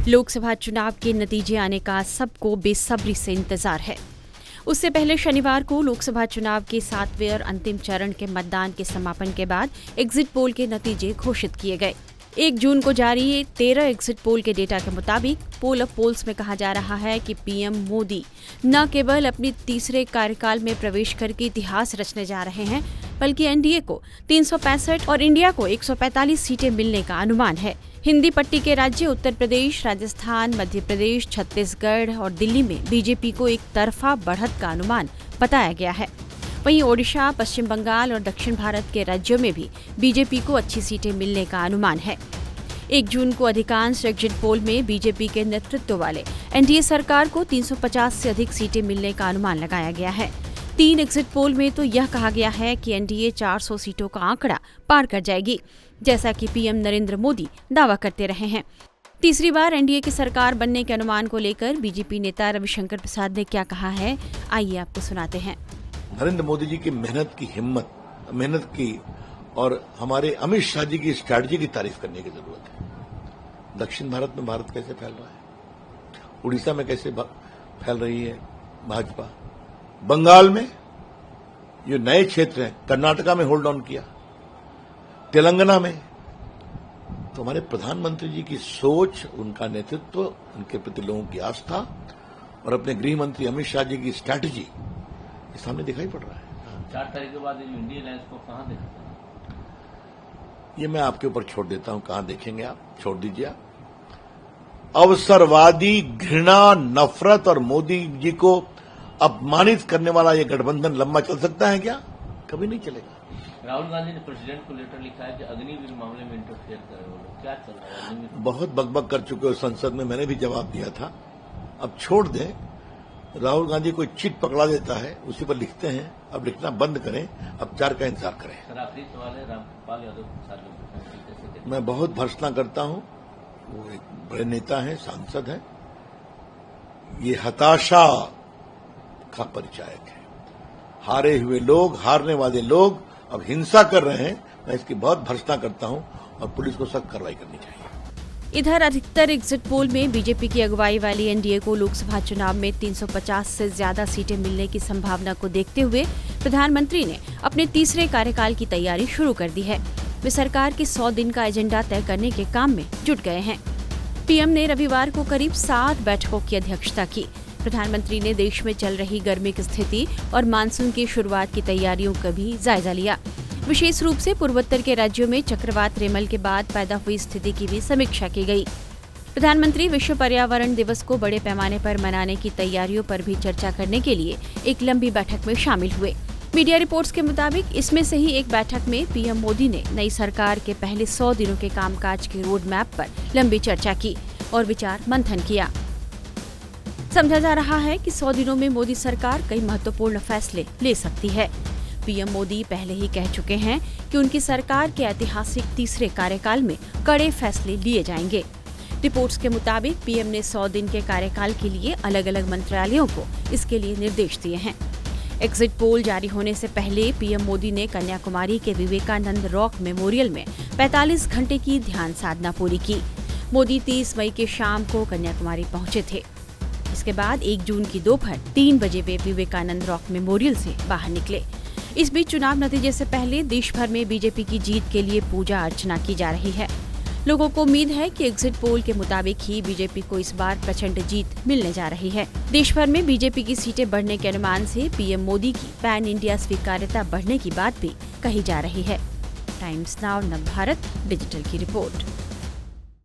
लोकसभा चुनाव के नतीजे आने का सबको बेसब्री से इंतजार है। उससे पहले शनिवार को लोकसभा चुनाव के 7वें और अंतिम चरण के मतदान के समापन के बाद एग्जिट पोल के नतीजे घोषित किए गए। 1 जून को जारी 13 एग्जिट पोल के डेटा के मुताबिक पोल ऑफ पोल्स में कहा जा रहा है कि पीएम मोदी न केवल अपनी तीसरे कार्यकाल में प्रवेश करके इतिहास रचने जा रहे हैं, बल्कि एनडीए को 365 और इंडिया को 145 सीटें मिलने का अनुमान है। हिंदी पट्टी के राज्य उत्तर प्रदेश, राजस्थान, मध्य प्रदेश, छत्तीसगढ़ और दिल्ली में बीजेपी को एक तरफा बढ़त का अनुमान बताया गया है। वहीं ओडिशा, पश्चिम बंगाल और दक्षिण भारत के राज्यों में भी बीजेपी को अच्छी सीटें मिलने का अनुमान है। 1 जून को अधिकांश एग्जिट पोल में बीजेपी के नेतृत्व वाले एनडीए सरकार को 350 से अधिक सीटें मिलने का अनुमान लगाया गया है। 3 एग्जिट पोल में तो यह कहा गया है कि एनडीए 400 सीटों का आंकड़ा पार कर जाएगी, जैसा कि पीएम नरेंद्र मोदी दावा करते रहे हैं। तीसरी बार एनडीए की सरकार बनने के अनुमान को लेकर बीजेपी नेता रविशंकर प्रसाद ने क्या कहा है, आइए आपको सुनाते हैं। नरेंद्र मोदी जी की मेहनत की और हमारे अमित शाह जी की स्ट्रैटेजी की तारीफ करने की जरूरत है। दक्षिण भारत में भारत कैसे फैल रहा है, उड़ीसा में कैसे फैल रही है भाजपा, बंगाल में जो नए क्षेत्र हैं, कर्नाटका में होल्ड ऑन किया, तेलंगाना में। तो हमारे प्रधानमंत्री जी की सोच, उनका नेतृत्व, उनके प्रति लोगों की आस्था और अपने गृह मंत्री अमित शाह जी की स्ट्रैटेजी ये सामने दिखाई पड़ रहा है। 4 तारीख के बाद इंडियन अलायंस को कहां देखते हैं? ये मैं आपके ऊपर छोड़ देता हूं, कहां देखेंगे आप, छोड़ दीजिए आप। अवसरवादी, घृणा, नफरत और मोदी जी को अपमानित करने वाला ये गठबंधन लंबा चल सकता है क्या? कभी नहीं चलेगा। राहुल गांधी ने प्रेसिडेंट को लेटर लिखा है कि अग्निवीर मामले में इंटरफेयर कर रहे हो, क्या चल रहा है? बहुत बकबक कर चुके हो संसद में, मैंने भी जवाब दिया था। अब छोड़ दें। राहुल गांधी कोई चिट पकड़ा देता है, उसी पर लिखते हैं। अब लिखना बंद करें, अब 4 का इंतजार करें। सर, आखिरी सवाल है, रामकृपाल यादव के साथ मैं बहुत भर्त्सना करता हूं, वो एक बड़े नेता हैं, सांसद हैं। ये हताशा का परिचायक है। हारे हुए लोग, हारने वाले लोग अब हिंसा कर रहे हैं। मैं इसकी बहुत भर्त्सना करता हूं और पुलिस को सख्त कार्रवाई करनी चाहिए। इधर अधिकतर एग्जिट पोल में बीजेपी की अगुवाई वाली एनडीए को लोकसभा चुनाव में 350 से ज्यादा सीटें मिलने की संभावना को देखते हुए प्रधानमंत्री ने अपने तीसरे कार्यकाल की तैयारी शुरू कर दी है। वे सरकार के 100 दिन का एजेंडा तय करने के काम में जुट गए हैं। पीएम ने रविवार को करीब 7 बैठकों की अध्यक्षता की। प्रधानमंत्री ने देश में चल रही गर्मी की स्थिति और मानसून की शुरुआत की तैयारियों का भी जायजा लिया। विशेष रूप से पूर्वोत्तर के राज्यों में चक्रवात रेमल के बाद पैदा हुई स्थिति की भी समीक्षा की गई। प्रधानमंत्री विश्व पर्यावरण दिवस को बड़े पैमाने पर मनाने की तैयारियों पर भी चर्चा करने के लिए एक लंबी बैठक में शामिल हुए। मीडिया रिपोर्ट्स के मुताबिक इसमें से ही एक बैठक में पीएम मोदी ने नई सरकार के पहले 100 दिनों के कामकाज के रोड मैप पर लंबी चर्चा की और विचार मंथन किया। समझा जा रहा है कि 100 दिनों में मोदी सरकार कई महत्वपूर्ण फैसले ले सकती है। पीएम मोदी पहले ही कह चुके हैं कि उनकी सरकार के ऐतिहासिक तीसरे कार्यकाल में कड़े फैसले लिए जाएंगे। रिपोर्ट्स के मुताबिक पीएम ने 100 दिन के कार्यकाल के लिए अलग अलग मंत्रालयों को इसके लिए निर्देश दिए हैं। एग्जिट पोल जारी होने से पहले पीएम मोदी ने कन्याकुमारी के विवेकानंद रॉक मेमोरियल में 45 घंटे की ध्यान साधना पूरी की। मोदी 30 मई के शाम को कन्याकुमारी पहुंचे थे। इसके बाद 1 जून की दोपहर 3 बजे वे विवेकानंद रॉक मेमोरियल से बाहर निकले। इस बीच चुनाव नतीजे से पहले देश भर में बीजेपी की जीत के लिए पूजा अर्चना की जा रही है। लोगों को उम्मीद है कि एग्जिट पोल के मुताबिक ही बीजेपी को इस बार प्रचंड जीत मिलने जा रही है। देश भर में बीजेपी की सीटें बढ़ने के अनुमान से पीएम मोदी की पैन इंडिया स्वीकार्यता बढ़ने की बात भी कही जा रही है। टाइम्स नाउ नवभारत डिजिटल की रिपोर्ट।